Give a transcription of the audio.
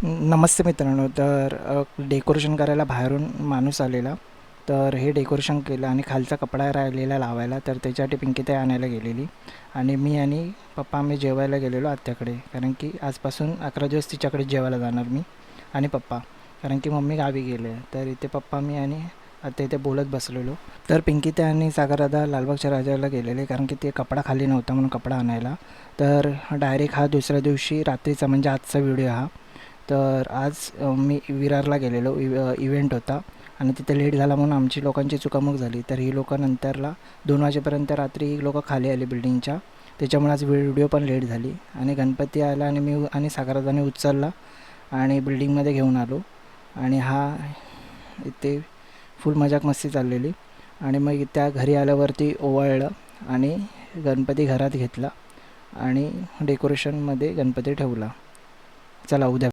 नमस्ते मित्रांनो. तर डेकोरेशन करायला बाहेरून माणूस आलेला. तर हे डेकोरेशन केलं आणि खालचा कपडा राहिलेला लावायला. तर त्याच्यासाठी पिंकीताई आणायला गेलेली आणि मी आणि पप्पा आम्ही जेवायला गेलेलो आत्याकडे, कारण की आजपासून 11 दिवस तिच्याकडे जेवायला जाणार मी आणि पप्पा, कारण की मम्मी गावी गेले. तर इथे पप्पा मी आणि आता इथे बोलत बसलेलो. तर पिंकीताई आणि सागरदादा लालबागच्या राजाला गेलेले, कारण की ते कपडा खाली नव्हता म्हणून कपडा आणायला. तर डायरेक्ट हा दुसऱ्या दिवशी रात्रीचा म्हणजे आजचा व्हिडिओ हा. तर आज मी विरारला गेलेलो. इव्हेंट होता आणि तिथे लेट झाला म्हणून आमची लोकांची चुकामुक झाली. तर ही लोकं नंतरला 2 वाजेपर्यंत रात्री ही लोकं खाली आली बिल्डिंगच्या. त्याच्यामुळे आज व्हिडिओ पण लेट झाली आणि गणपती आला आणि मी आणि सागरदादाने उचलला आणि बिल्डिंगमध्ये घेऊन आलो. आणि हा इथे फुल मजाक मस्ती चाललेली. आणि मग त्या घरी आल्यावरती ओवाळलं आणि गणपती घरात घेतला आणि डेकोरेशनमध्ये गणपती ठेवला. चला उद्या